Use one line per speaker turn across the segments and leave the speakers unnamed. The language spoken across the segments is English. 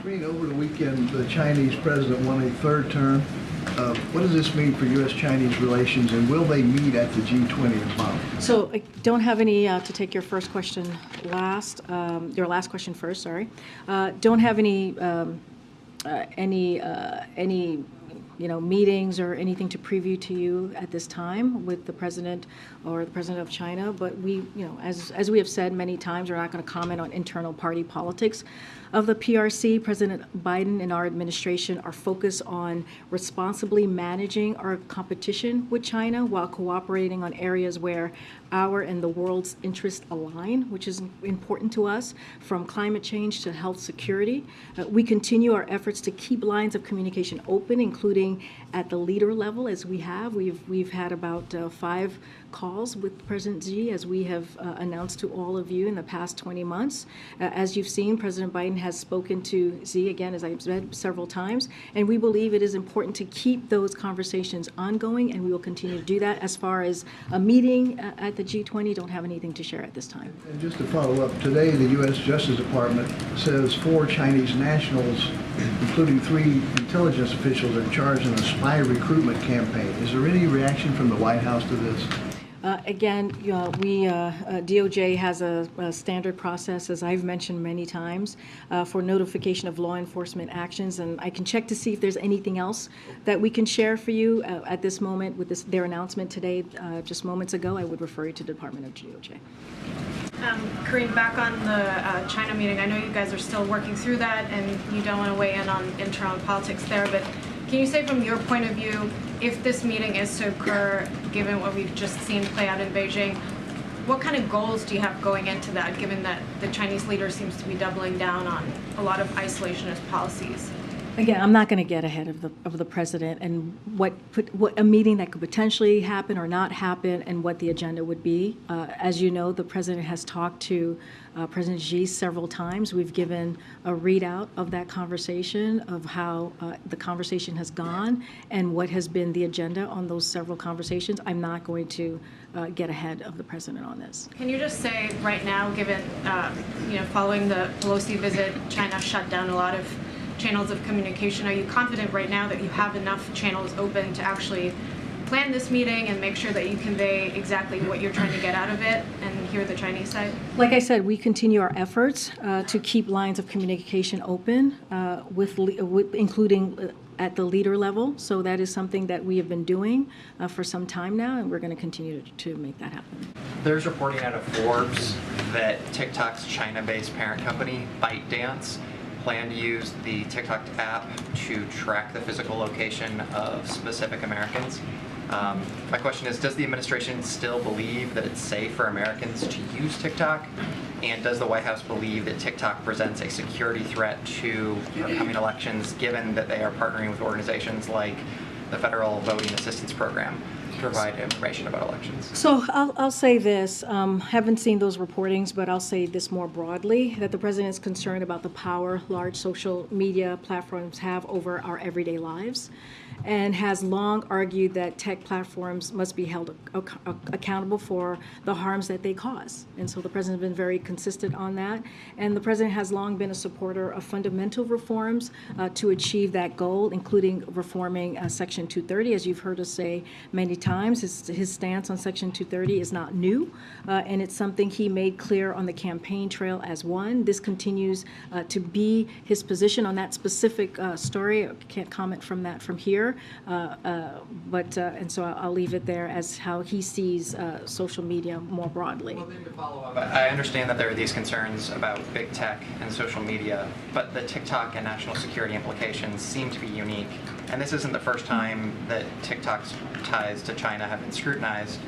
Green, over the weekend, the Chinese president won a third term. What does this mean for U.S.-Chinese relations, and will they meet at the G20 as well?
So I don't have any, to take your first question last, your last question first, sorry. Don't have any meetings or anything to preview to you at this time with the president or the president of China. But we, as we have said many times, we're not going to comment on internal party politics of the PRC. President Biden and our administration are focused on responsibly managing our competition with China while cooperating on areas where our and the world's interests align, which is important to us, from climate change to health security. We continue our efforts to keep lines of communication open, including at the leader level, as we have. We've had about 5 calls with President Xi, as we have announced to all of you in the past 20 months. As you've seen, President Biden has spoken to Xi, again, as I've said several times, and we believe it is important to keep those conversations ongoing, and we will continue to do that. As far as a meeting at the G20, don't have anything to share at this time.
And just to follow up, today the U.S. Justice Department says 4 Chinese nationals, including 3 intelligence officials, are charged in a spy recruitment campaign. Is there any reaction from the White House to this?
Again, DOJ has a standard process, as I've mentioned many times, for notification of law enforcement actions, and I can check to see if there's anything else that we can share for you at this moment with their announcement today, just moments ago. I would refer you to the Department of DOJ.
Karine, back on the China meeting, I know you guys are still working through that and you don't want to weigh in on internal politics there, but can you say from your point of view, if this meeting is to occur, given what we've just seen play out in Beijing, what kind of goals do you have going into that, given that the Chinese leader seems to be doubling down on a lot of isolationist policies?
Again, I'm not going to get ahead of the president and what a meeting that could potentially happen or not happen and what the agenda would be. As you know, the president has talked to President Xi several times. We've given a readout of that conversation, of how the conversation has gone and what has been the agenda on those several conversations. I'm not going to get ahead of the president on this.
Can you just say right now, given following the Pelosi visit, China shut down a lot of channels of communication. Are you confident right now that you have enough channels open to actually plan this meeting and make sure that you convey exactly what you're trying to get out of it and hear the Chinese side?
Like I said, we continue our efforts to keep lines of communication open, including at the leader level. So that is something that we have been doing for some time now, and we're going to continue to make that happen.
There's reporting out of Forbes that TikTok's China-based parent company, ByteDance, plan to use the TikTok app to track the physical location of specific Americans. My question is, does the administration still believe that it's safe for Americans to use TikTok? And does the White House believe that TikTok presents a security threat to upcoming elections, given that they are partnering with organizations like the Federal Voting Assistance Program to provide information about elections?
So I'll say this, haven't seen those reportings, but I'll say this more broadly, that the president is concerned about the power large social media platforms have over our everyday lives, and has long argued that tech platforms must be held accountable for the harms that they cause. And so the president has been very consistent on that. And the president has long been a supporter of fundamental reforms to achieve that goal, including reforming Section 230. As you've heard us say many times, his stance on Section 230 is not new, and it's something he made clear on the campaign trail as one. This continues to be his position on that specific story. I can't comment from here. And so I'll leave it there as how he sees social media more broadly.
Well, then to follow up, I understand that there are these concerns about big tech and social media, but the TikTok and national security implications seem to be unique. And this isn't the first time that TikTok's ties to China have been scrutinized.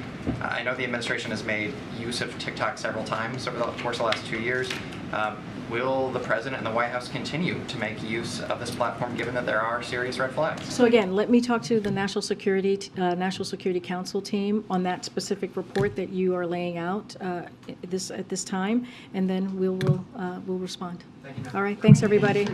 I know the administration has made use of TikTok several times over the course of the last 2 years. Will the president and the White House continue to make use of this platform, given that there are serious red flags?
So again, let me talk to the National Security Council team on that specific report that you are laying out at this time, and then we'll respond.
Thank you, ma'am.
All right, thanks everybody.